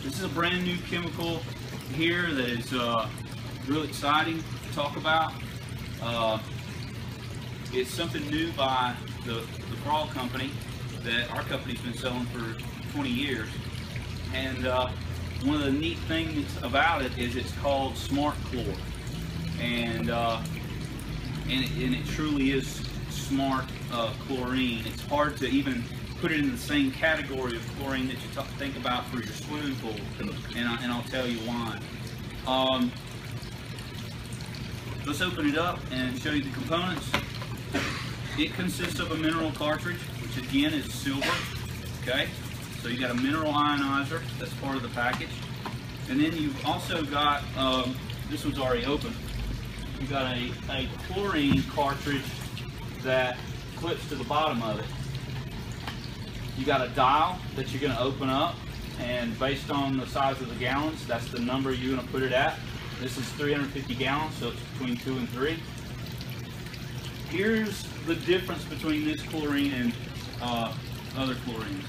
This is a brand new chemical here that is real exciting to talk about. It's something new by the frog company that our company's been selling for 20 years. And one of the neat things about it is it's called SmartChlor. And it truly is smart chlorine. It's hard to even put it in the same category of chlorine that you think about for your swimming pool, and I'll tell you why. Let's open it up and show you the components. It consists of a mineral cartridge, which again is silver. Okay, so you got a mineral ionizer, that's part of the package, and then you've also got this one's already open. You got a chlorine cartridge that clips to the bottom of it. You got a dial that you're going to open up, and based on the size of the gallons, that's the number you're going to put it at. This is 350 gallons, so it's between 2 and 3. Here's the difference between this chlorine and other chlorines.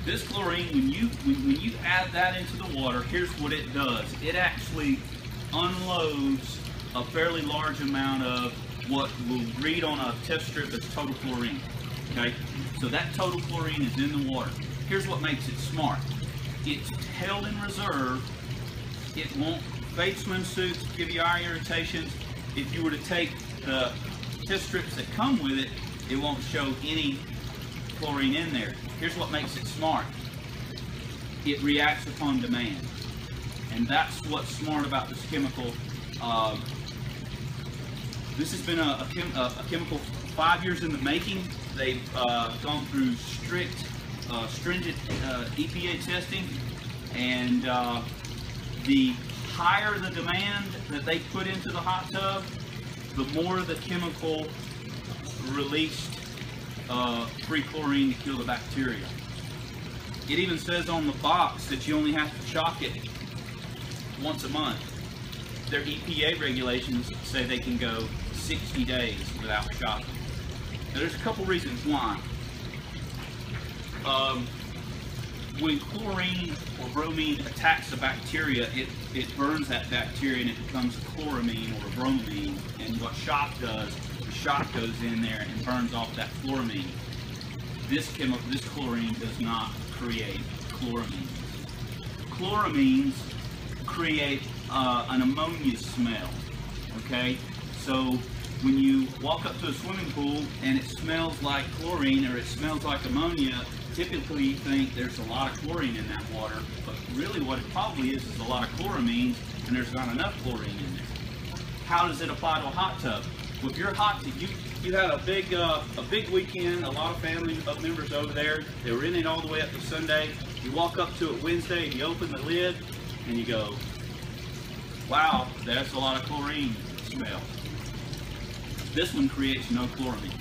This chlorine, when you add that into the water, here's what it does. It actually unloads a fairly large amount of what will read on a test strip as total chlorine. Okay, so that total chlorine is in the water. Here's what makes it smart. It's held in reserve. It won't fade swimsuits, give you eye irritations. If you were to take the test strips that come with it, it won't show any chlorine in there. Here's what makes it smart. It reacts upon demand. And that's what's smart about this chemical. This has been a chemical 5 years in the making. They've gone through stringent EPA testing, and the higher the demand that they put into the hot tub, the more the chemical released free chlorine to kill the bacteria. It even says on the box that you only have to shock it once a month. Their EPA regulations say they can go 60 days without shocking. Now, there's a couple reasons why. When chlorine or bromine attacks the bacteria, it burns that bacteria and it becomes chloramine or bromine. And what shock does, the shock goes in there and burns off that chloramine. This chlorine does not create chloramine. Chloramines create an ammonia smell. Okay, so when you walk up to a swimming pool and it smells like chlorine or it smells like ammonia, typically you think there's a lot of chlorine in that water, but really what it probably is a lot of chloramine, and there's not enough chlorine in there. How does it apply to a hot tub? Well, if you're hot, you had a big weekend, a lot of family members over there. They were in it all the way up to Sunday. You walk up to it Wednesday and you open the lid and you go, wow, that's a lot of chlorine smell. This one creates no chloramine.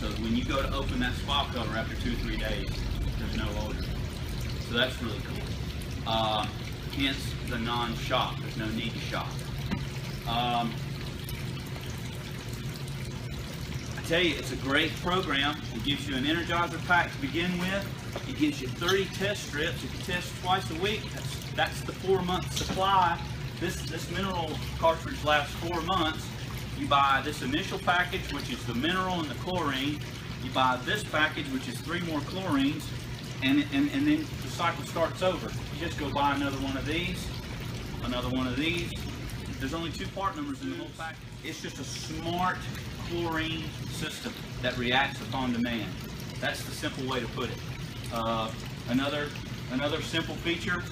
So when you go to open that spa cover after 2 or 3 days, there's no odor. So that's really cool. Hence the non-shock. There's no need to shock. I tell you, it's a great program. It gives you an Energizer pack to begin with. It gives you 30 test strips. If you test twice a week, that's the 4-month supply. This mineral cartridge lasts 4 months. You buy this initial package, which is the mineral and the chlorine. You buy this package, which is 3 more chlorines, and then the cycle starts over. You just go buy another one of these, another one of these. There's only 2 part numbers in the whole package. It's just a smart chlorine system that reacts upon demand. That's the simple way to put it. Another simple feature,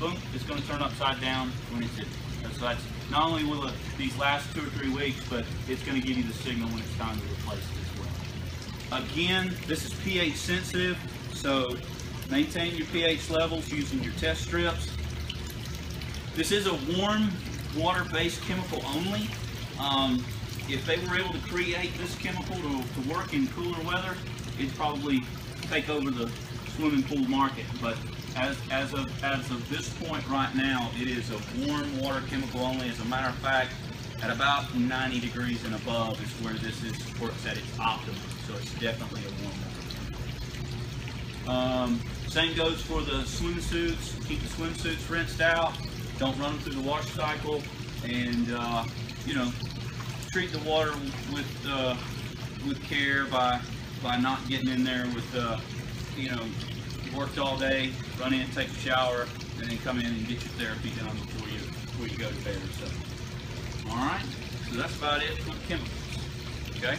boom, it's going to turn upside down when it's in. So that's not only will these last 2 or 3 weeks, but it's going to give you the signal when it's time to replace it as well. Again, this is pH sensitive, so maintain your pH levels using your test strips. This is a warm water-based chemical only. If they were able to create this chemical to work in cooler weather, it'd probably take over the swimming pool market. But as of this point right now, it is a warm water chemical only. As a matter of fact, at about 90 degrees and above is where this works at its optimum. So it's definitely a warm water chemical. Same goes for the swimsuits. Keep the swimsuits rinsed out. Don't run them through the wash cycle, and you know, treat the water with care by not getting in there with you know, you worked all day, run in, take a shower, and then come in and get your therapy done before you go to bed or so. All right, so that's about it for the chemicals. Okay.